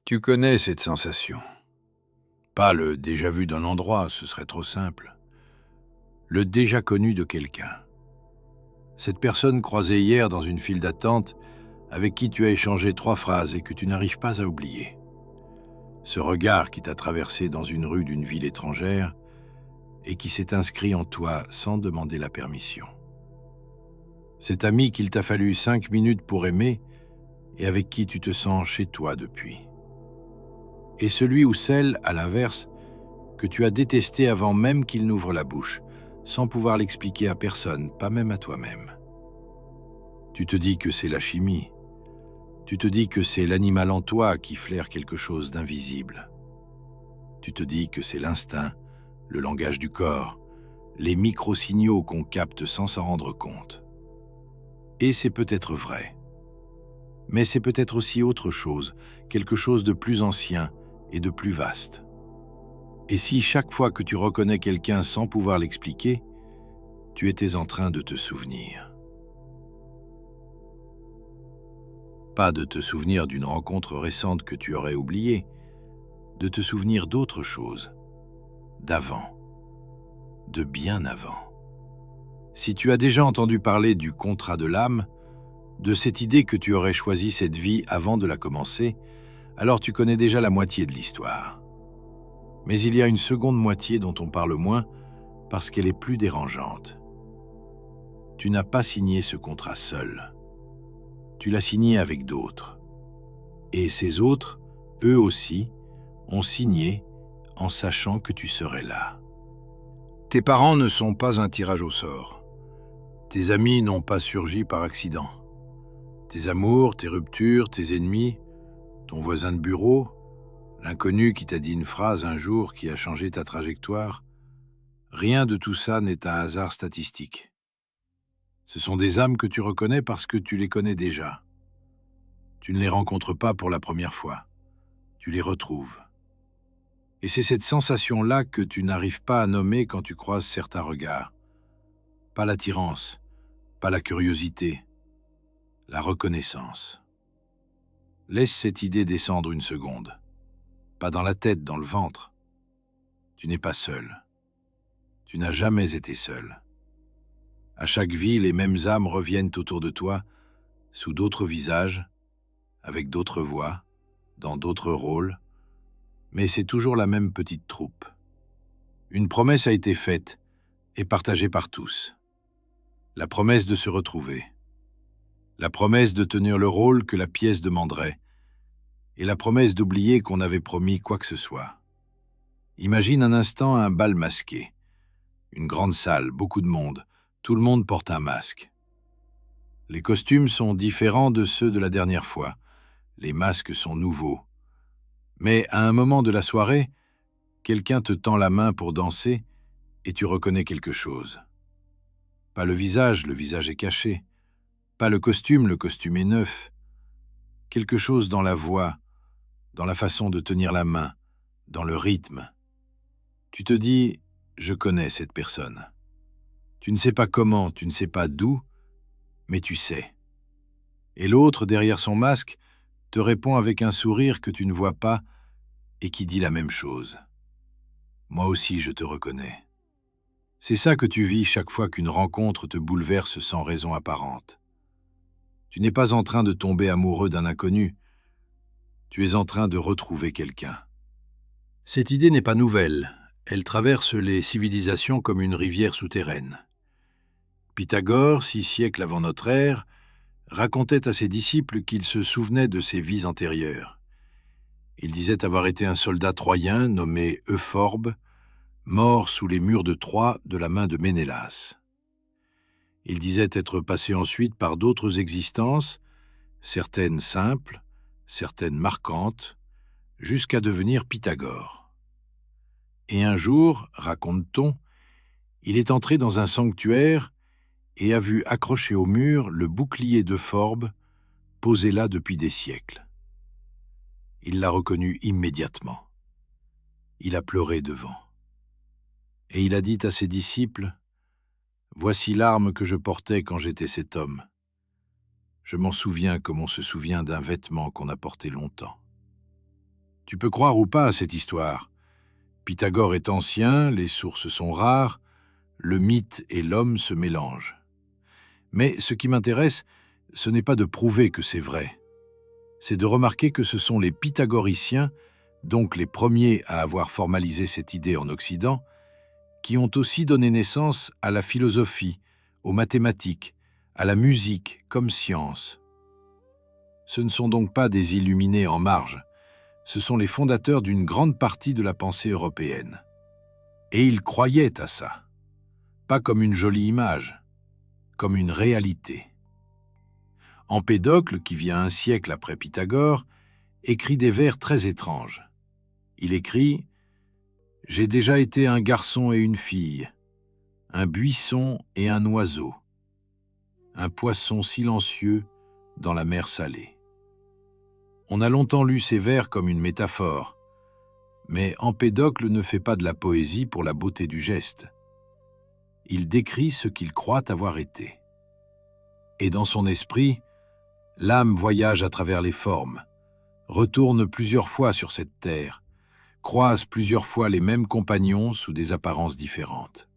Tu connais cette sensation. Pas le déjà vu d'un endroit, ce serait trop simple. Le déjà connu de quelqu'un. Cette personne croisée hier dans une file d'attente, avec qui tu as échangé 3 phrases et que tu n'arrives pas à oublier. Ce regard qui t'a traversé dans une rue d'une ville étrangère et qui s'est inscrit en toi sans demander la permission. Cet ami qu'il t'a fallu 5 minutes pour aimer et avec qui tu te sens chez toi depuis. Et celui ou celle, à l'inverse, que tu as détesté avant même qu'il n'ouvre la bouche, sans pouvoir l'expliquer à personne, pas même à toi-même. Tu te dis que c'est la chimie. Tu te dis que c'est l'animal en toi qui flaire quelque chose d'invisible. Tu te dis que c'est l'instinct, le langage du corps, les micro-signaux qu'on capte sans s'en rendre compte. Et c'est peut-être vrai. Mais c'est peut-être aussi autre chose, quelque chose de plus ancien et de plus vaste. Et si chaque fois que tu reconnais quelqu'un sans pouvoir l'expliquer, tu étais en train de te souvenir. Pas de te souvenir d'une rencontre récente que tu aurais oubliée, de te souvenir d'autre chose, d'avant, de bien avant. Si tu as déjà entendu parler du contrat de l'âme, de cette idée que tu aurais choisi cette vie avant de la commencer, alors tu connais déjà la moitié de l'histoire. Mais il y a une seconde moitié dont on parle moins parce qu'elle est plus dérangeante. Tu n'as pas signé ce contrat seul. Tu l'as signé avec d'autres. Et ces autres, eux aussi, ont signé en sachant que tu serais là. Tes parents ne sont pas un tirage au sort. Tes amis n'ont pas surgi par accident. Tes amours, tes ruptures, tes ennemis, ton voisin de bureau, l'inconnu qui t'a dit une phrase un jour qui a changé ta trajectoire, rien de tout ça n'est un hasard statistique. Ce sont des âmes que tu reconnais parce que tu les connais déjà. Tu ne les rencontres pas pour la première fois. Tu les retrouves. Et c'est cette sensation-là que tu n'arrives pas à nommer quand tu croises certains regards. Pas l'attirance, pas la curiosité, la reconnaissance. Laisse cette idée descendre une seconde. Pas dans la tête, dans le ventre. Tu n'es pas seul. Tu n'as jamais été seul. À chaque vie, les mêmes âmes reviennent autour de toi, sous d'autres visages, avec d'autres voix, dans d'autres rôles, mais c'est toujours la même petite troupe. Une promesse a été faite et partagée par tous. La promesse de se retrouver. La promesse de tenir le rôle que la pièce demanderait. Et la promesse d'oublier qu'on avait promis quoi que ce soit. Imagine un instant un bal masqué. Une grande salle, beaucoup de monde. Tout le monde porte un masque. Les costumes sont différents de ceux de la dernière fois. Les masques sont nouveaux. Mais à un moment de la soirée, quelqu'un te tend la main pour danser et tu reconnais quelque chose. Pas le visage est caché. Pas le costume est neuf. Quelque chose dans la voix, dans la façon de tenir la main, dans le rythme. Tu te dis, je connais cette personne. Tu ne sais pas comment, tu ne sais pas d'où, mais tu sais. Et l'autre, derrière son masque, te répond avec un sourire que tu ne vois pas et qui dit la même chose. Moi aussi, je te reconnais. C'est ça que tu vis chaque fois qu'une rencontre te bouleverse sans raison apparente. Tu n'es pas en train de tomber amoureux d'un inconnu, tu es en train de retrouver quelqu'un. Cette idée n'est pas nouvelle, elle traverse les civilisations comme une rivière souterraine. Pythagore, 6 siècles avant notre ère, racontait à ses disciples qu'il se souvenait de ses vies antérieures. Il disait avoir été un soldat troyen nommé Euphorbe, mort sous les murs de Troie de la main de Ménélas. Il disait être passé ensuite par d'autres existences, certaines simples, certaines marquantes, jusqu'à devenir Pythagore. Et un jour, raconte-t-on, il est entré dans un sanctuaire et a vu accroché au mur le bouclier d'Euphorbe, posé là depuis des siècles. Il l'a reconnu immédiatement. Il a pleuré devant. Et il a dit à ses disciples, « Voici l'arme que je portais quand j'étais cet homme. Je m'en souviens comme on se souvient d'un vêtement qu'on a porté longtemps. » Tu peux croire ou pas à cette histoire. Pythagore est ancien, les sources sont rares, le mythe et l'homme se mélangent. Mais ce qui m'intéresse, ce n'est pas de prouver que c'est vrai. C'est de remarquer que ce sont les pythagoriciens, donc les premiers à avoir formalisé cette idée en Occident, qui ont aussi donné naissance à la philosophie, aux mathématiques, à la musique comme science. Ce ne sont donc pas des illuminés en marge, ce sont les fondateurs d'une grande partie de la pensée européenne. Et ils croyaient à ça, pas comme une jolie image, comme une réalité. Empédocle, qui vient un siècle après Pythagore, écrit des vers très étranges. Il écrit « J'ai déjà été un garçon et une fille, un buisson et un oiseau, un poisson silencieux dans la mer salée. » On a longtemps lu ces vers comme une métaphore, mais Empédocle ne fait pas de la poésie pour la beauté du geste. Il décrit ce qu'il croit avoir été. Et dans son esprit, l'âme voyage à travers les formes, retourne plusieurs fois sur cette terre, croise plusieurs fois les mêmes compagnons sous des apparences différentes.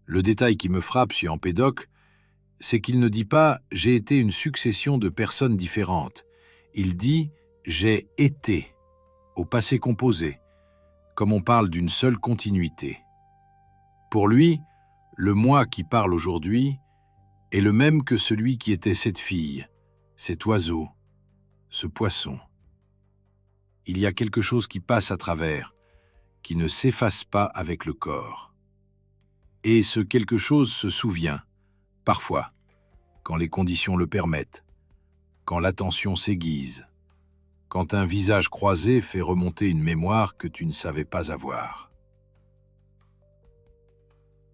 Le détail qui me frappe chez Empédocle, c'est qu'il ne dit pas « j'ai été une succession de personnes différentes ». Il dit « j'ai été » au passé composé, comme on parle d'une seule continuité. Pour lui, le moi qui parle aujourd'hui est le même que celui qui était cette fille, cet oiseau, ce poisson. Il y a quelque chose qui passe à travers, qui ne s'efface pas avec le corps. Et ce quelque chose se souvient, parfois, quand les conditions le permettent, quand l'attention s'aiguise, quand un visage croisé fait remonter une mémoire que tu ne savais pas avoir.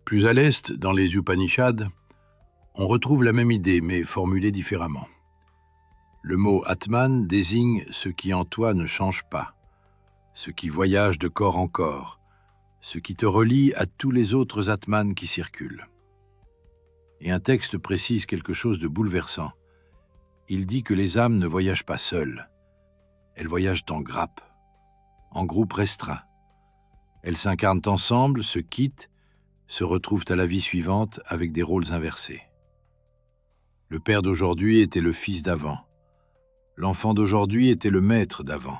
Plus à l'est, dans les Upanishads, on retrouve la même idée, mais formulée différemment. Le mot « Atman » désigne ce qui en toi ne change pas, ce qui voyage de corps en corps, ce qui te relie à tous les autres Atman qui circulent. Et un texte précise quelque chose de bouleversant. Il dit que les âmes ne voyagent pas seules. Elles voyagent en grappe, en groupe restreint. Elles s'incarnent ensemble, se quittent, se retrouvent à la vie suivante avec des rôles inversés. Le père d'aujourd'hui était le fils d'avant. L'enfant d'aujourd'hui était le maître d'avant.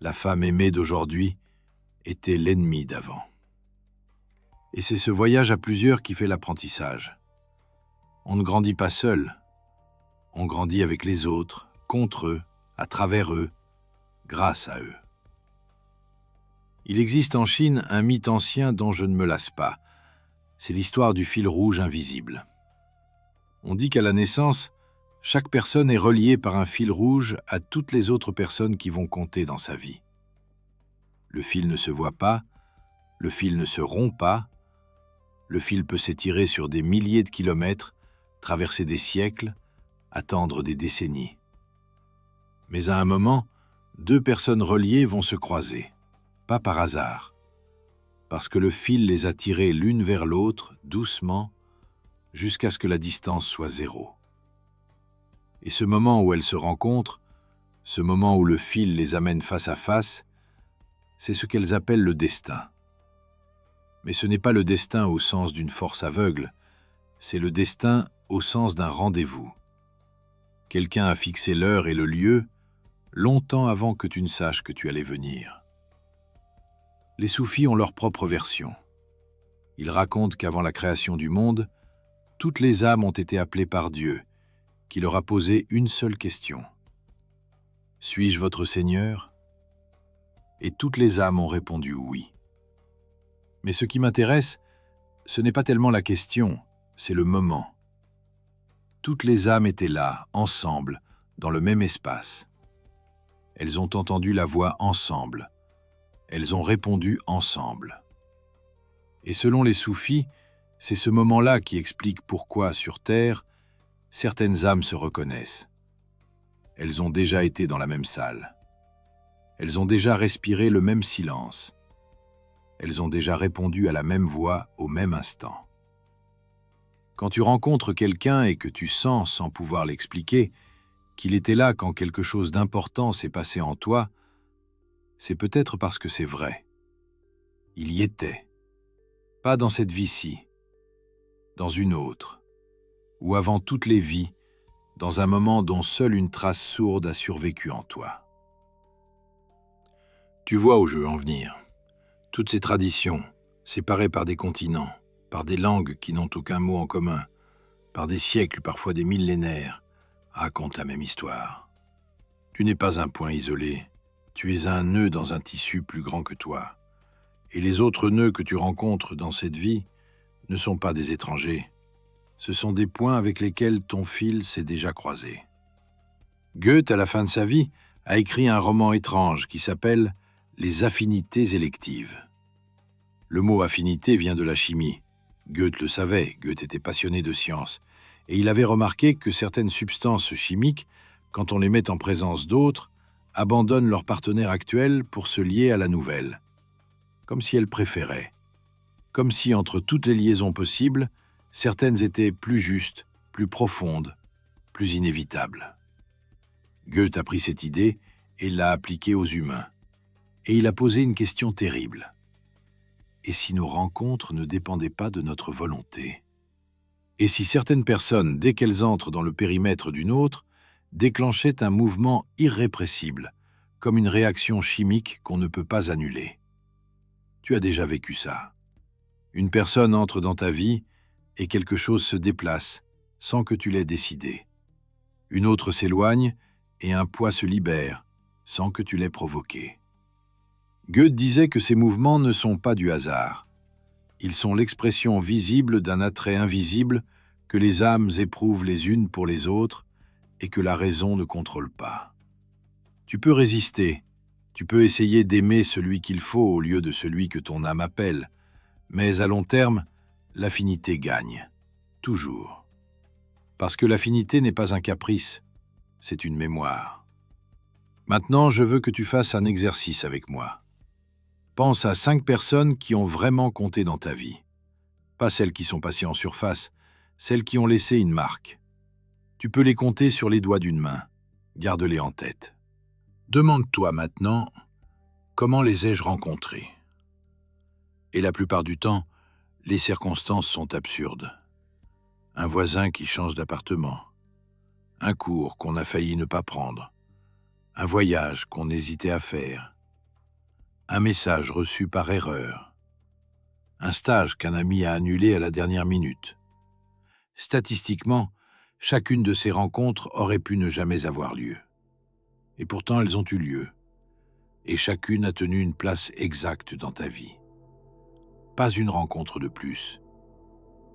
La femme aimée d'aujourd'hui était l'ennemi d'avant. Et c'est ce voyage à plusieurs qui fait l'apprentissage. On ne grandit pas seul. On grandit avec les autres, contre eux, à travers eux, grâce à eux. Il existe en Chine un mythe ancien dont je ne me lasse pas. C'est l'histoire du fil rouge invisible. On dit qu'à la naissance, chaque personne est reliée par un fil rouge à toutes les autres personnes qui vont compter dans sa vie. Le fil ne se voit pas, le fil ne se rompt pas, le fil peut s'étirer sur des milliers de kilomètres, traverser des siècles, attendre des décennies. Mais à un moment, deux personnes reliées vont se croiser, pas par hasard, parce que le fil les a tirées l'une vers l'autre, doucement, jusqu'à ce que la distance soit zéro. Et ce moment où elles se rencontrent, ce moment où le fil les amène face à face, c'est ce qu'elles appellent le destin. Mais ce n'est pas le destin au sens d'une force aveugle, c'est le destin au sens d'un rendez-vous. Quelqu'un a fixé l'heure et le lieu, longtemps avant que tu ne saches que tu allais venir. Les soufis ont leur propre version. Ils racontent qu'avant la création du monde, toutes les âmes ont été appelées par Dieu, qui leur a posé une seule question. « Suis-je votre Seigneur ?» Et toutes les âmes ont répondu oui. Mais ce qui m'intéresse, ce n'est pas tellement la question, c'est le moment. Toutes les âmes étaient là, ensemble, dans le même espace. Elles ont entendu la voix ensemble. Elles ont répondu ensemble. Et selon les soufis, c'est ce moment-là qui explique pourquoi, sur Terre, certaines âmes se reconnaissent. Elles ont déjà été dans la même salle. Elles ont déjà respiré le même silence. Elles ont déjà répondu à la même voix au même instant. Quand tu rencontres quelqu'un et que tu sens, sans pouvoir l'expliquer, qu'il était là quand quelque chose d'important s'est passé en toi, c'est peut-être parce que c'est vrai. Il y était. Pas dans cette vie-ci, dans une autre, ou avant toutes les vies, dans un moment dont seule une trace sourde a survécu en toi. Tu vois où je veux en venir. Toutes ces traditions, séparées par des continents, par des langues qui n'ont aucun mot en commun, par des siècles, parfois des millénaires, racontent la même histoire. Tu n'es pas un point isolé, tu es un nœud dans un tissu plus grand que toi. Et les autres nœuds que tu rencontres dans cette vie ne sont pas des étrangers. Ce sont des points avec lesquels ton fil s'est déjà croisé. Goethe, à la fin de sa vie, a écrit un roman étrange qui s'appelle « Les affinités électives ». Le mot « affinité » vient de la chimie. Goethe le savait, Goethe était passionné de science, et il avait remarqué que certaines substances chimiques, quand on les met en présence d'autres, abandonnent leur partenaire actuel pour se lier à la nouvelle, comme si elles préféraient, comme si entre toutes les liaisons possibles, certaines étaient plus justes, plus profondes, plus inévitables. Goethe a pris cette idée et l'a appliquée aux humains. Et il a posé une question terrible. Et si nos rencontres ne dépendaient pas de notre volonté? Et si certaines personnes, dès qu'elles entrent dans le périmètre d'une autre, déclenchaient un mouvement irrépressible, comme une réaction chimique qu'on ne peut pas annuler? Tu as déjà vécu ça. Une personne entre dans ta vie et quelque chose se déplace sans que tu l'aies décidé. Une autre s'éloigne et un poids se libère sans que tu l'aies provoqué. Goethe disait que ces mouvements ne sont pas du hasard. Ils sont l'expression visible d'un attrait invisible que les âmes éprouvent les unes pour les autres et que la raison ne contrôle pas. Tu peux résister, tu peux essayer d'aimer celui qu'il faut au lieu de celui que ton âme appelle, mais à long terme, l'affinité gagne, toujours. Parce que l'affinité n'est pas un caprice, c'est une mémoire. Maintenant, je veux que tu fasses un exercice avec moi. Pense à 5 personnes qui ont vraiment compté dans ta vie. Pas celles qui sont passées en surface, celles qui ont laissé une marque. Tu peux les compter sur les doigts d'une main. Garde-les en tête. Demande-toi maintenant, comment les ai-je rencontrés? Et la plupart du temps, les circonstances sont absurdes. Un voisin qui change d'appartement. Un cours qu'on a failli ne pas prendre. Un voyage qu'on hésitait à faire. Un message reçu par erreur. Un stage qu'un ami a annulé à la dernière minute. Statistiquement, chacune de ces rencontres aurait pu ne jamais avoir lieu. Et pourtant, elles ont eu lieu. Et chacune a tenu une place exacte dans ta vie. Pas une rencontre de plus.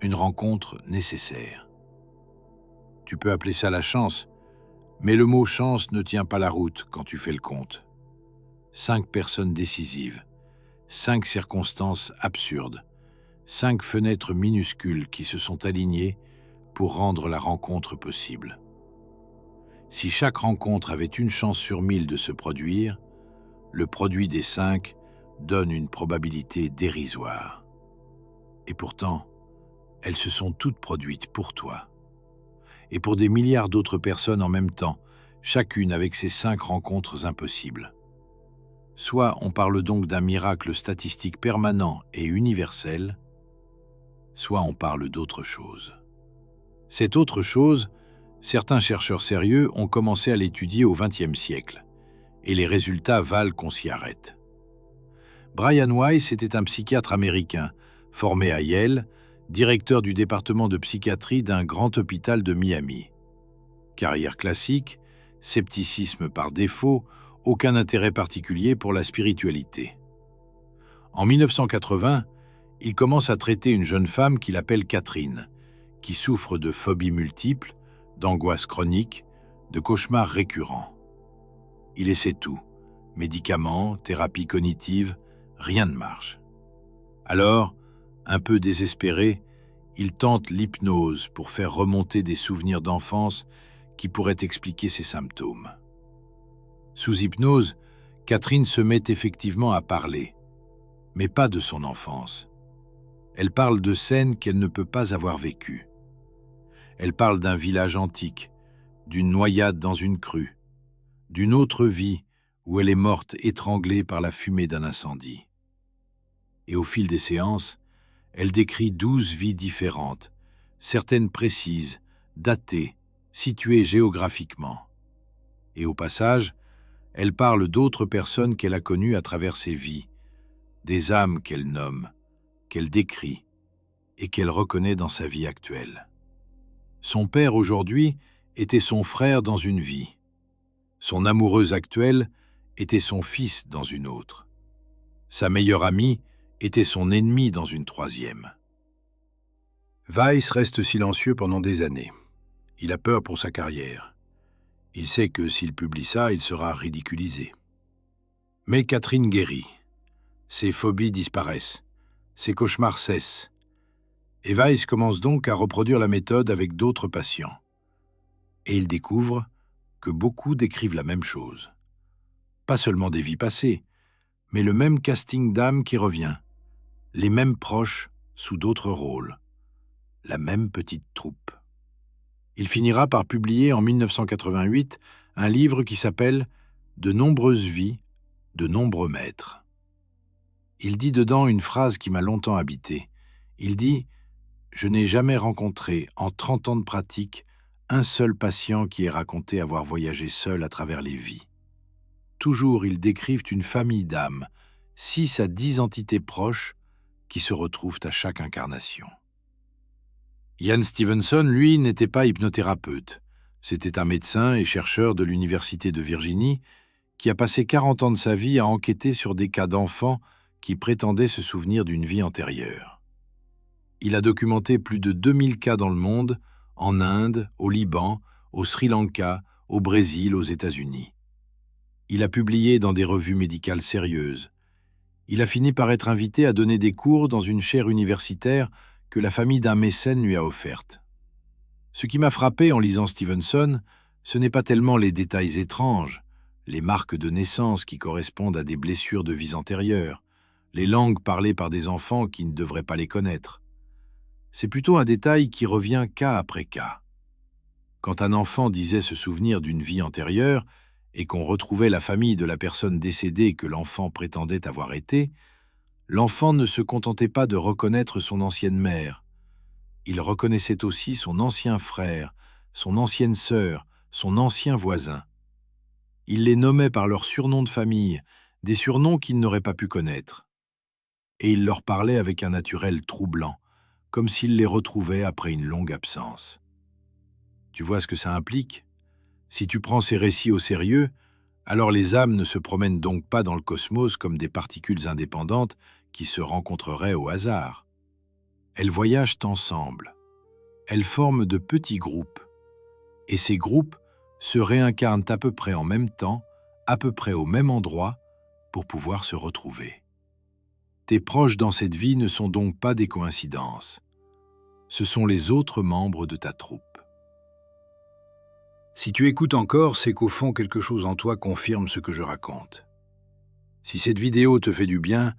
Une rencontre nécessaire. Tu peux appeler ça la chance, mais le mot chance ne tient pas la route quand tu fais le compte. 5 personnes décisives, 5 circonstances absurdes, 5 fenêtres minuscules qui se sont alignées pour rendre la rencontre possible. Si chaque rencontre avait une chance sur 1000 de se produire, le produit des 5 donne une probabilité dérisoire. Et pourtant, elles se sont toutes produites pour toi. Et pour des milliards d'autres personnes en même temps, chacune avec ses 5 rencontres impossibles. Soit on parle donc d'un miracle statistique permanent et universel, soit on parle d'autre chose. Cette autre chose, certains chercheurs sérieux ont commencé à l'étudier au XXe siècle, et les résultats valent qu'on s'y arrête. Brian Weiss était un psychiatre américain, formé à Yale, directeur du département de psychiatrie d'un grand hôpital de Miami. Carrière classique, scepticisme par défaut, aucun intérêt particulier pour la spiritualité. En 1980, il commence à traiter une jeune femme qu'il appelle Catherine, qui souffre de phobies multiples, d'angoisse chronique, de cauchemars récurrents. Il essaie tout, médicaments, thérapie cognitive, rien ne marche. Alors, un peu désespéré, il tente l'hypnose pour faire remonter des souvenirs d'enfance qui pourraient expliquer ses symptômes. Sous hypnose, Catherine se met effectivement à parler, mais pas de son enfance. Elle parle de scènes qu'elle ne peut pas avoir vécues. Elle parle d'un village antique, d'une noyade dans une crue, d'une autre vie où elle est morte étranglée par la fumée d'un incendie. Et au fil des séances, elle décrit 12 vies différentes, certaines précises, datées, situées géographiquement. Et au passage, elle parle d'autres personnes qu'elle a connues à travers ces vies, des âmes qu'elle nomme, qu'elle décrit et qu'elle reconnaît dans sa vie actuelle. Son père aujourd'hui était son frère dans une vie. Son amoureuse actuelle était son fils dans une autre. Sa meilleure amie était son ennemi dans une troisième. Weiss reste silencieux pendant des années. Il a peur pour sa carrière. Il sait que s'il publie ça, il sera ridiculisé. Mais Catherine guérit. Ses phobies disparaissent. Ses cauchemars cessent. Et Weiss commence donc à reproduire la méthode avec d'autres patients. Et il découvre que beaucoup décrivent la même chose. Pas seulement des vies passées, mais le même casting d'âmes qui revient, les mêmes proches sous d'autres rôles, la même petite troupe. Il finira par publier en 1988 un livre qui s'appelle « De nombreuses vies, de nombreux maîtres ». Il dit dedans une phrase qui m'a longtemps habité. Il dit « Je n'ai jamais rencontré, en 30 ans de pratique, un seul patient qui ait raconté avoir voyagé seul à travers les vies. Toujours, ils décrivent une famille d'âmes, 6 à 10 entités proches qui se retrouvent à chaque incarnation. » Ian Stevenson, lui, n'était pas hypnothérapeute. C'était un médecin et chercheur de l'Université de Virginie qui a passé 40 ans de sa vie à enquêter sur des cas d'enfants qui prétendaient se souvenir d'une vie antérieure. Il a documenté plus de 2000 cas dans le monde, en Inde, au Liban, au Sri Lanka, au Brésil, aux États-Unis. Il a publié dans des revues médicales sérieuses. Il a fini par être invité à donner des cours dans une chaire universitaire que la famille d'un mécène lui a offerte. Ce qui m'a frappé en lisant Stevenson, ce n'est pas tellement les détails étranges, les marques de naissance qui correspondent à des blessures de vies antérieures, les langues parlées par des enfants qui ne devraient pas les connaître. C'est plutôt un détail qui revient cas après cas. Quand un enfant disait se souvenir d'une vie antérieure et qu'on retrouvait la famille de la personne décédée que l'enfant prétendait avoir été, l'enfant ne se contentait pas de reconnaître son ancienne mère. Il reconnaissait aussi son ancien frère, son ancienne sœur, son ancien voisin. Il les nommait par leurs surnoms de famille, des surnoms qu'il n'aurait pas pu connaître. Et il leur parlait avec un naturel troublant, comme s'il les retrouvait après une longue absence. Tu vois ce que ça implique ? Si tu prends ces récits au sérieux, alors les âmes ne se promènent donc pas dans le cosmos comme des particules indépendantes qui se rencontreraient au hasard. Elles voyagent ensemble. Elles forment de petits groupes. Et ces groupes se réincarnent à peu près en même temps, à peu près au même endroit, pour pouvoir se retrouver. Tes proches dans cette vie ne sont donc pas des coïncidences. Ce sont les autres membres de ta troupe. Si tu écoutes encore, c'est qu'au fond, quelque chose en toi confirme ce que je raconte. Si cette vidéo te fait du bien,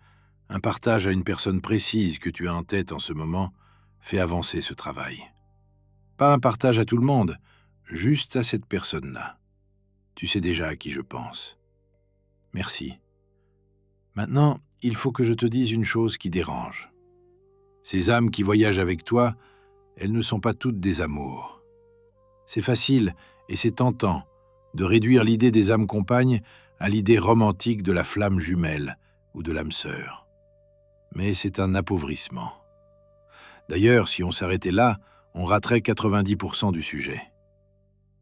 un partage à une personne précise que tu as en tête en ce moment fait avancer ce travail. Pas un partage à tout le monde, juste à cette personne-là. Tu sais déjà à qui je pense. Merci. Maintenant, il faut que je te dise une chose qui dérange. Ces âmes qui voyagent avec toi, elles ne sont pas toutes des amours. C'est facile et c'est tentant de réduire l'idée des âmes compagnes à l'idée romantique de la flamme jumelle ou de l'âme sœur. Mais c'est un appauvrissement. D'ailleurs, si on s'arrêtait là, on raterait 90% du sujet.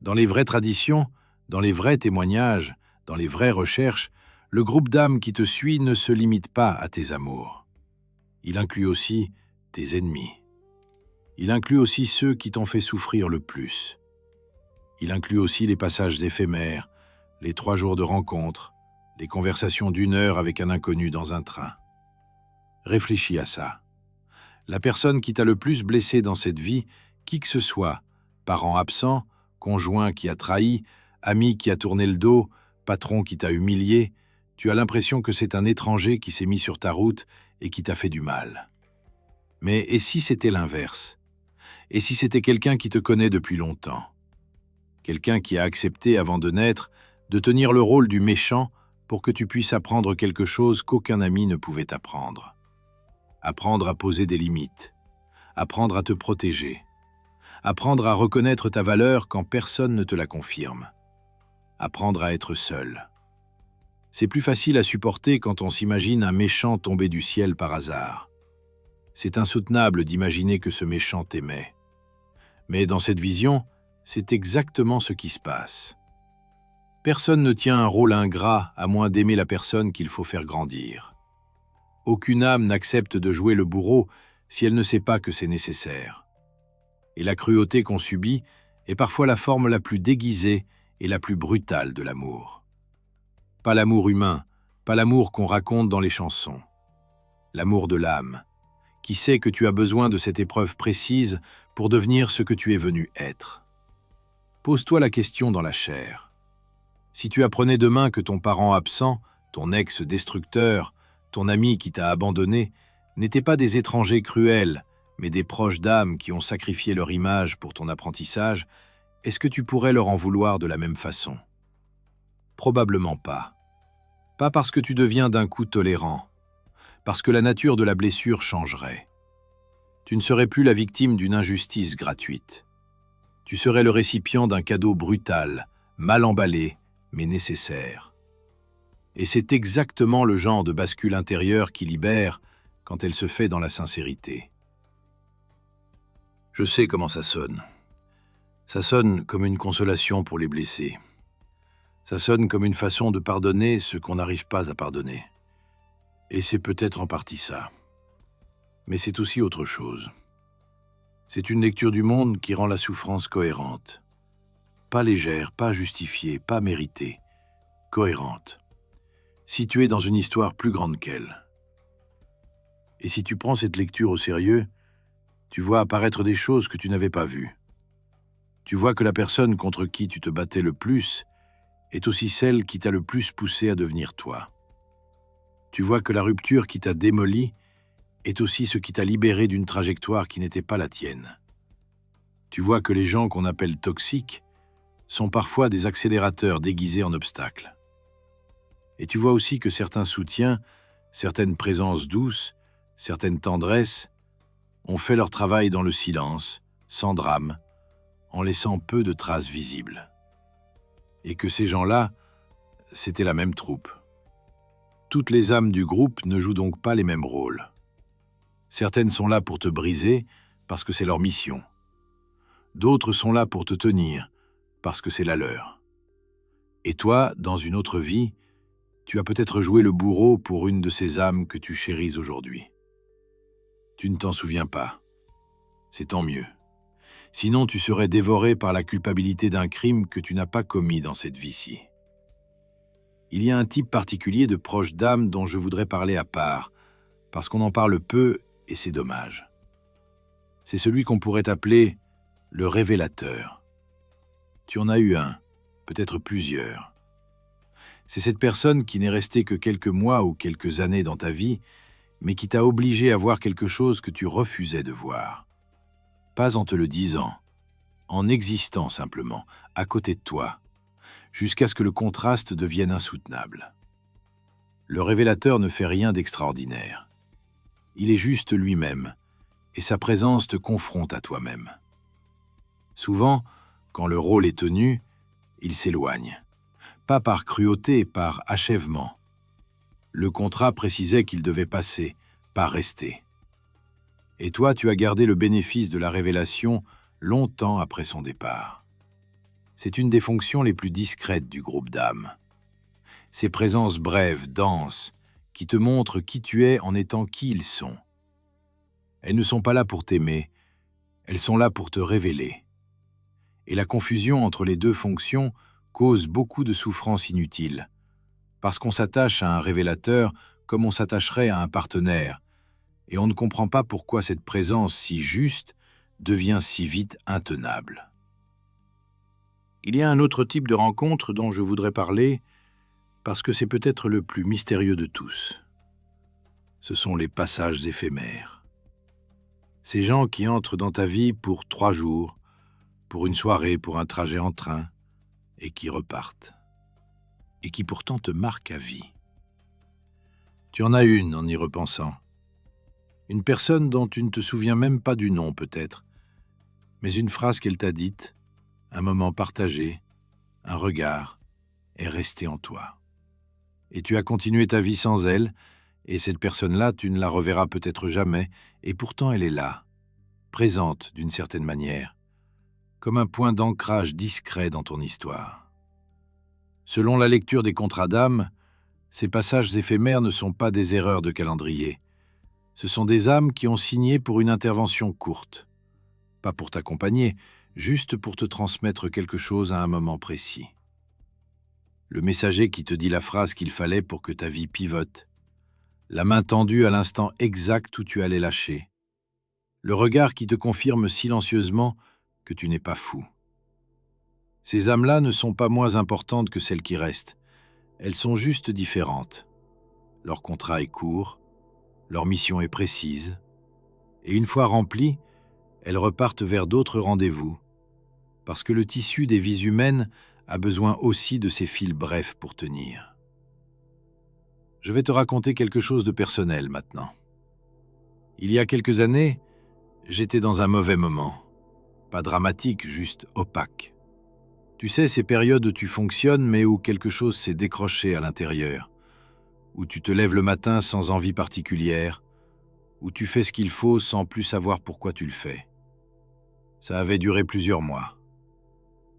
Dans les vraies traditions, dans les vrais témoignages, dans les vraies recherches, le groupe d'âmes qui te suit ne se limite pas à tes amours. Il inclut aussi tes ennemis. Il inclut aussi ceux qui t'ont fait souffrir le plus. Il inclut aussi les passages éphémères, les 3 jours de rencontre, les conversations d'1 heure avec un inconnu dans un train. Réfléchis à ça. La personne qui t'a le plus blessé dans cette vie, qui que ce soit, parent absent, conjoint qui a trahi, ami qui a tourné le dos, patron qui t'a humilié, tu as l'impression que c'est un étranger qui s'est mis sur ta route et qui t'a fait du mal. Mais et si c'était l'inverse ? Et si c'était quelqu'un qui te connaît depuis longtemps ? Quelqu'un qui a accepté, avant de naître, de tenir le rôle du méchant pour que tu puisses apprendre quelque chose qu'aucun ami ne pouvait apprendre. Apprendre à poser des limites, apprendre à te protéger, apprendre à reconnaître ta valeur quand personne ne te la confirme, apprendre à être seul. C'est plus facile à supporter quand on s'imagine un méchant tombé du ciel par hasard. C'est insoutenable d'imaginer que ce méchant t'aimait. Mais dans cette vision, c'est exactement ce qui se passe. Personne ne tient un rôle ingrat à moins d'aimer la personne qu'il faut faire grandir. Aucune âme n'accepte de jouer le bourreau si elle ne sait pas que c'est nécessaire. Et la cruauté qu'on subit est parfois la forme la plus déguisée et la plus brutale de l'amour. Pas l'amour humain, pas l'amour qu'on raconte dans les chansons. L'amour de l'âme, qui sait que tu as besoin de cette épreuve précise pour devenir ce que tu es venu être. Pose-toi la question dans la chair. Si tu apprenais demain que ton parent absent, ton ex-destructeur, ton ami qui t'a abandonné, n'étaient pas des étrangers cruels, mais des proches d'âme qui ont sacrifié leur image pour ton apprentissage, est-ce que tu pourrais leur en vouloir de la même façon? Probablement pas. Pas parce que tu deviens d'un coup tolérant, parce que la nature de la blessure changerait. Tu ne serais plus la victime d'une injustice gratuite. Tu serais le récipient d'un cadeau brutal, mal emballé, mais nécessaire. Et c'est exactement le genre de bascule intérieure qui libère quand elle se fait dans la sincérité. Je sais comment ça sonne. Ça sonne comme une consolation pour les blessés. Ça sonne comme une façon de pardonner ce qu'on n'arrive pas à pardonner. Et c'est peut-être en partie ça. Mais c'est aussi autre chose. C'est une lecture du monde qui rend la souffrance cohérente. Pas légère, pas justifiée, pas méritée. Cohérente. Située dans une histoire plus grande qu'elle. Et si tu prends cette lecture au sérieux, tu vois apparaître des choses que tu n'avais pas vues. Tu vois que la personne contre qui tu te battais le plus est aussi celle qui t'a le plus poussé à devenir toi. Tu vois que la rupture qui t'a démoli est aussi ce qui t'a libéré d'une trajectoire qui n'était pas la tienne. Tu vois que les gens qu'on appelle toxiques sont parfois des accélérateurs déguisés en obstacles. Et tu vois aussi que certains soutiens, certaines présences douces, certaines tendresses ont fait leur travail dans le silence, sans drame, en laissant peu de traces visibles. Et que ces gens-là, c'était la même troupe. Toutes les âmes du groupe ne jouent donc pas les mêmes rôles. Certaines sont là pour te briser, parce que c'est leur mission. D'autres sont là pour te tenir, parce que c'est la leur. Et toi, dans une autre vie, tu as peut-être joué le bourreau pour une de ces âmes que tu chéris aujourd'hui. Tu ne t'en souviens pas. C'est tant mieux. Sinon, tu serais dévoré par la culpabilité d'un crime que tu n'as pas commis dans cette vie-ci. Il y a un type particulier de proche d'âme dont je voudrais parler à part, parce qu'on en parle peu et c'est dommage. C'est celui qu'on pourrait appeler le révélateur. Tu en as eu un, peut-être plusieurs. C'est cette personne qui n'est restée que quelques mois ou quelques années dans ta vie, mais qui t'a obligé à voir quelque chose que tu refusais de voir. Pas en te le disant, en existant simplement, à côté de toi, jusqu'à ce que le contraste devienne insoutenable. Le révélateur ne fait rien d'extraordinaire. Il est juste lui-même, et sa présence te confronte à toi-même. Souvent, quand le rôle est tenu, il s'éloigne. Pas par cruauté, par achèvement. Le contrat précisait qu'il devait passer, pas rester. Et toi, tu as gardé le bénéfice de la révélation longtemps après son départ. C'est une des fonctions les plus discrètes du groupe d'âmes. Ces présences brèves, denses, qui te montrent qui tu es en étant qui ils sont. Elles ne sont pas là pour t'aimer, elles sont là pour te révéler. Et la confusion entre les deux fonctions cause beaucoup de souffrances inutiles, parce qu'on s'attache à un révélateur comme on s'attacherait à un partenaire, et on ne comprend pas pourquoi cette présence si juste devient si vite intenable. Il y a un autre type de rencontre dont je voudrais parler, parce que c'est peut-être le plus mystérieux de tous. Ce sont les passages éphémères. Ces gens qui entrent dans ta vie pour 3 jours, pour une soirée, pour un trajet en train, et qui repartent. et qui pourtant te marque à vie. Tu en as une en y repensant. Une personne dont tu ne te souviens même pas du nom peut-être, mais une phrase qu'elle t'a dite, un moment partagé, un regard, est resté en toi. Et tu as continué ta vie sans elle, et cette personne-là, tu ne la reverras peut-être jamais, et pourtant elle est là, présente d'une certaine manière, comme un point d'ancrage discret dans ton histoire. Selon la lecture des contrats d'âme, ces passages éphémères ne sont pas des erreurs de calendrier. Ce sont des âmes qui ont signé pour une intervention courte. Pas pour t'accompagner, juste pour te transmettre quelque chose à un moment précis. Le messager qui te dit la phrase qu'il fallait pour que ta vie pivote. La main tendue à l'instant exact où tu allais lâcher. Le regard qui te confirme silencieusement que tu n'es pas fou. Ces âmes-là ne sont pas moins importantes que celles qui restent. Elles sont juste différentes. Leur contrat est court, leur mission est précise, et une fois remplie, elles repartent vers d'autres rendez-vous, parce que le tissu des vies humaines a besoin aussi de ces fils brefs pour tenir. Je vais te raconter quelque chose de personnel maintenant. Il y a quelques années, j'étais dans un mauvais moment. Pas dramatique, juste opaque. Tu sais, ces périodes où tu fonctionnes, mais où quelque chose s'est décroché à l'intérieur, où tu te lèves le matin sans envie particulière, où tu fais ce qu'il faut sans plus savoir pourquoi tu le fais. Ça avait duré plusieurs mois.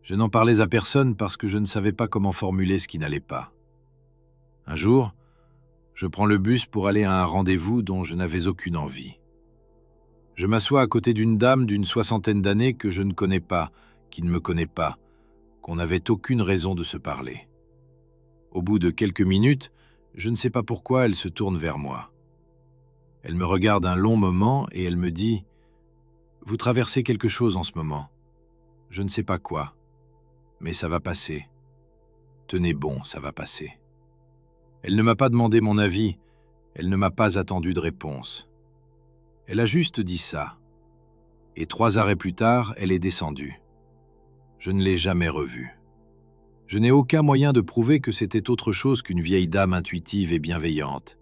Je n'en parlais à personne parce que je ne savais pas comment formuler ce qui n'allait pas. Un jour, je prends le bus pour aller à un rendez-vous dont je n'avais aucune envie. Je m'assois à côté d'une dame d'une 60aine d'années que je ne connais pas, qui ne me connaît pas, qu'on n'avait aucune raison de se parler. Au bout de quelques minutes, je ne sais pas pourquoi elle se tourne vers moi. Elle me regarde un long moment et elle me dit « Vous traversez quelque chose en ce moment. Je ne sais pas quoi, mais ça va passer. Tenez bon, ça va passer. » Elle ne m'a pas demandé mon avis, elle ne m'a pas attendu de réponse. Elle a juste dit ça. Et 3 arrêts plus tard, elle est descendue. Je ne l'ai jamais revue. Je n'ai aucun moyen de prouver que c'était autre chose qu'une vieille dame intuitive et bienveillante.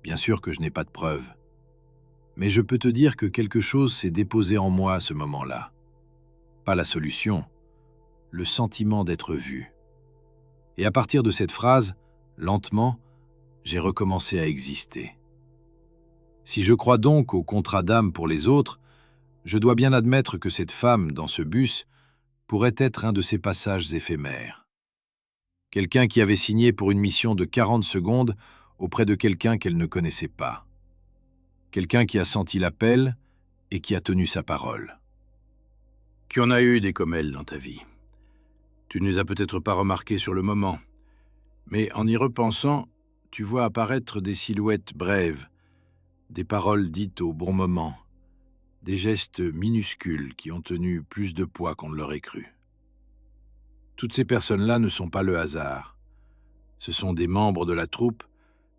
Bien sûr que je n'ai pas de preuves. Mais je peux te dire que quelque chose s'est déposé en moi à ce moment-là. Pas la solution, le sentiment d'être vu. Et à partir de cette phrase, lentement, j'ai recommencé à exister. Si je crois donc au contrat d'âme pour les autres, je dois bien admettre que cette femme, dans ce bus, pourrait être un de ces passages éphémères. Quelqu'un qui avait signé pour une mission de 40 secondes auprès de quelqu'un qu'elle ne connaissait pas. Quelqu'un qui a senti l'appel et qui a tenu sa parole. Tu en as eu des comme elle dans ta vie. Tu ne les as peut-être pas remarqués sur le moment, mais en y repensant, tu vois apparaître des silhouettes brèves, des paroles dites au bon moment, des gestes minuscules qui ont tenu plus de poids qu'on ne l'aurait cru. Toutes ces personnes-là ne sont pas le hasard. Ce sont des membres de la troupe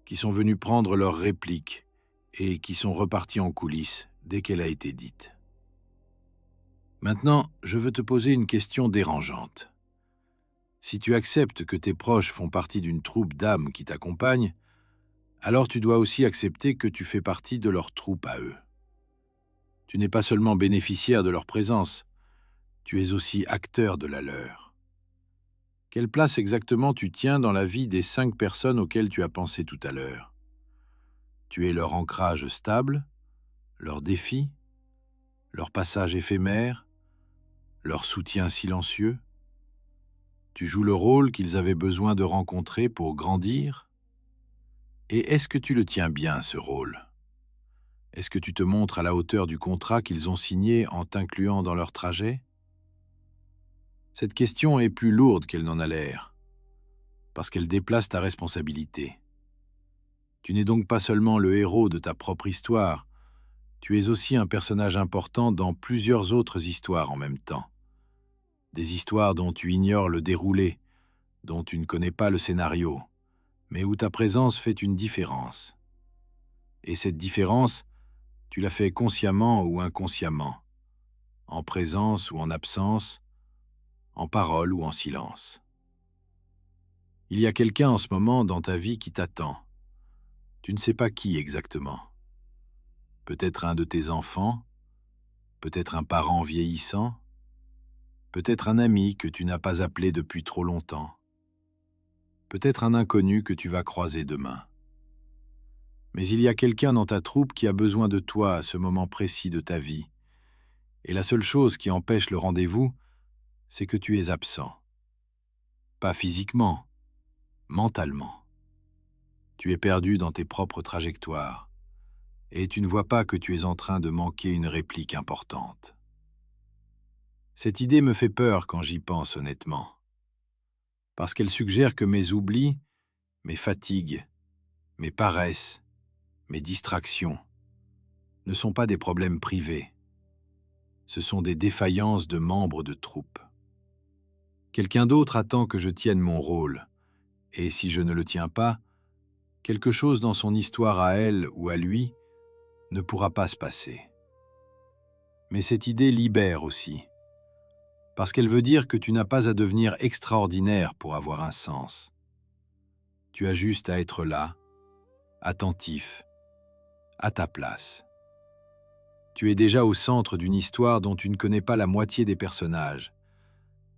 qui sont venus prendre leur réplique et qui sont repartis en coulisses dès qu'elle a été dite. Maintenant, je veux te poser une question dérangeante. Si tu acceptes que tes proches font partie d'une troupe d'âmes qui t'accompagnent, alors tu dois aussi accepter que tu fais partie de leur troupe à eux. Tu n'es pas seulement bénéficiaire de leur présence, tu es aussi acteur de la leur. Quelle place exactement tu tiens dans la vie des 5 personnes auxquelles tu as pensé tout à l'heure? Tu es leur ancrage stable, leur défi, leur passage éphémère, leur soutien silencieux? Tu joues le rôle qu'ils avaient besoin de rencontrer pour grandir? Et est-ce que tu le tiens bien, ce rôle? Est-ce que tu te montres à la hauteur du contrat qu'ils ont signé en t'incluant dans leur trajet? Cette question est plus lourde qu'elle n'en a l'air, parce qu'elle déplace ta responsabilité. Tu n'es donc pas seulement le héros de ta propre histoire, tu es aussi un personnage important dans plusieurs autres histoires en même temps. Des histoires dont tu ignores le déroulé, dont tu ne connais pas le scénario, mais où ta présence fait une différence. Et cette différence, tu la fais consciemment ou inconsciemment, en présence ou en absence, en parole ou en silence. Il y a quelqu'un en ce moment dans ta vie qui t'attend. Tu ne sais pas qui exactement. Peut-être un de tes enfants, peut-être un parent vieillissant, peut-être un ami que tu n'as pas appelé depuis trop longtemps, peut-être un inconnu que tu vas croiser demain. Mais il y a quelqu'un dans ta troupe qui a besoin de toi à ce moment précis de ta vie. Et la seule chose qui empêche le rendez-vous, c'est que tu es absent. Pas physiquement, mentalement. Tu es perdu dans tes propres trajectoires, et tu ne vois pas que tu es en train de manquer une réplique importante. Cette idée me fait peur quand j'y pense honnêtement, parce qu'elle suggère que mes oublis, mes fatigues, mes paresses, mes distractions ne sont pas des problèmes privés. Ce sont des défaillances de membres de troupe. Quelqu'un d'autre attend que je tienne mon rôle, et si je ne le tiens pas, quelque chose dans son histoire à elle ou à lui ne pourra pas se passer. Mais cette idée libère aussi, parce qu'elle veut dire que tu n'as pas à devenir extraordinaire pour avoir un sens. Tu as juste à être là, attentif, à ta place. Tu es déjà au centre d'une histoire dont tu ne connais pas la moitié des personnages,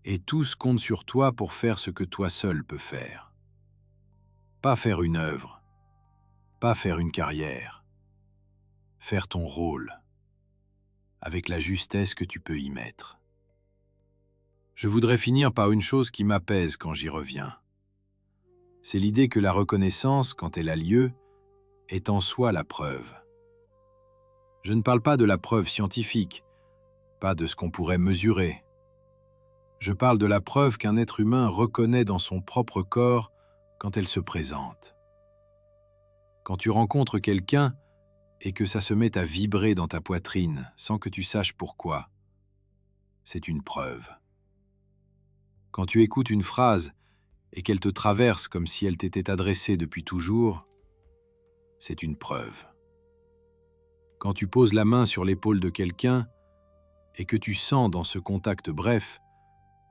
et tous comptent sur toi pour faire ce que toi seul peux faire. Pas faire une œuvre, pas faire une carrière, faire ton rôle, avec la justesse que tu peux y mettre. Je voudrais finir par une chose qui m'apaise quand j'y reviens. C'est l'idée que la reconnaissance, quand elle a lieu, est en soi la preuve. Je ne parle pas de la preuve scientifique, pas de ce qu'on pourrait mesurer. Je parle de la preuve qu'un être humain reconnaît dans son propre corps quand elle se présente. Quand tu rencontres quelqu'un et que ça se met à vibrer dans ta poitrine sans que tu saches pourquoi, c'est une preuve. Quand tu écoutes une phrase et qu'elle te traverse comme si elle t'était adressée depuis toujours, c'est une preuve. Quand tu poses la main sur l'épaule de quelqu'un et que tu sens dans ce contact bref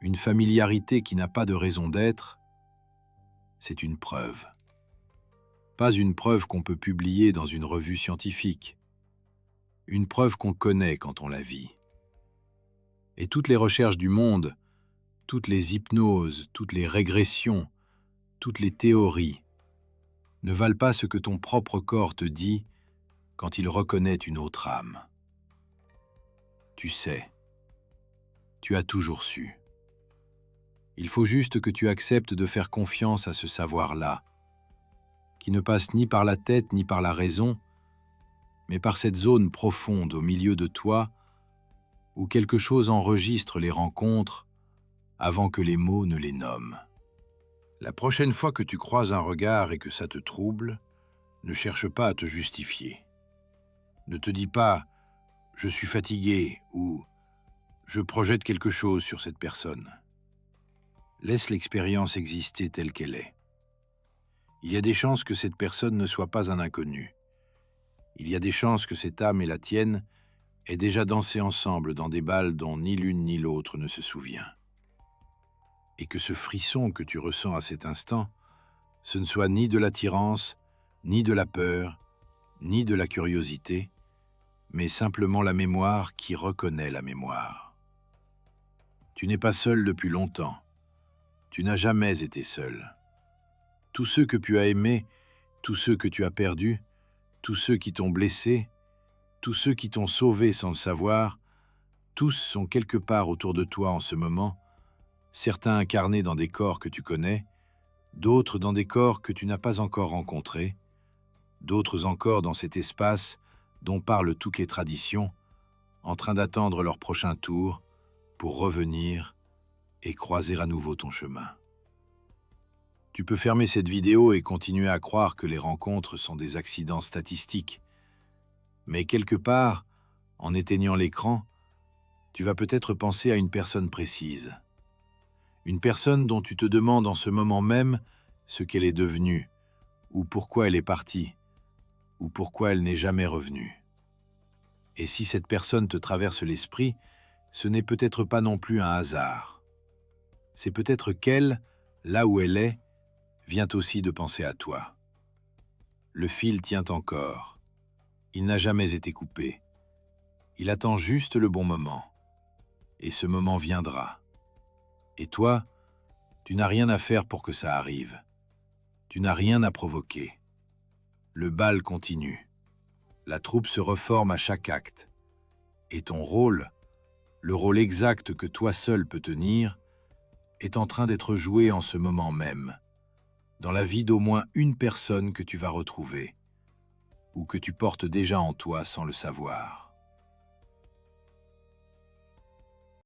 une familiarité qui n'a pas de raison d'être, c'est une preuve. Pas une preuve qu'on peut publier dans une revue scientifique, une preuve qu'on connaît quand on la vit. Et toutes les recherches du monde, toutes les hypnoses, toutes les régressions, toutes les théories ne valent pas ce que ton propre corps te dit quand il reconnaît une autre âme. Tu sais, tu as toujours su. Il faut juste que tu acceptes de faire confiance à ce savoir-là, qui ne passe ni par la tête ni par la raison, mais par cette zone profonde au milieu de toi où quelque chose enregistre les rencontres avant que les mots ne les nomment. La prochaine fois que tu croises un regard et que ça te trouble, ne cherche pas à te justifier. Ne te dis pas « je suis fatigué » ou « je projette quelque chose sur cette personne ». Laisse l'expérience exister telle qu'elle est. Il y a des chances que cette personne ne soit pas un inconnu. Il y a des chances que cette âme et la tienne aient déjà dansé ensemble dans des bals dont ni l'une ni l'autre ne se souvient. Et que ce frisson que tu ressens à cet instant, ce ne soit ni de l'attirance, ni de la peur, ni de la curiosité, mais simplement la mémoire qui reconnaît la mémoire. Tu n'es pas seul depuis longtemps. Tu n'as jamais été seul. Tous ceux que tu as aimés, tous ceux que tu as perdus, tous ceux qui t'ont blessé, tous ceux qui t'ont sauvé sans le savoir, tous sont quelque part autour de toi en ce moment, certains incarnés dans des corps que tu connais, d'autres dans des corps que tu n'as pas encore rencontrés, d'autres encore dans cet espace dont parlent toutes les traditions, en train d'attendre leur prochain tour pour revenir et croiser à nouveau ton chemin. Tu peux fermer cette vidéo et continuer à croire que les rencontres sont des accidents statistiques. Mais quelque part, en éteignant l'écran, tu vas peut-être penser à une personne précise. Une personne dont tu te demandes en ce moment même ce qu'elle est devenue, ou pourquoi elle est partie, ou pourquoi elle n'est jamais revenue. Et si cette personne te traverse l'esprit, ce n'est peut-être pas non plus un hasard. C'est peut-être qu'elle, là où elle est, vient aussi de penser à toi. Le fil tient encore. Il n'a jamais été coupé. Il attend juste le bon moment. Et ce moment viendra. Et toi, tu n'as rien à faire pour que ça arrive. Tu n'as rien à provoquer. Le bal continue. La troupe se reforme à chaque acte. Et ton rôle, le rôle exact que toi seul peux tenir, est en train d'être joué en ce moment même, dans la vie d'au moins une personne que tu vas retrouver, ou que tu portes déjà en toi sans le savoir.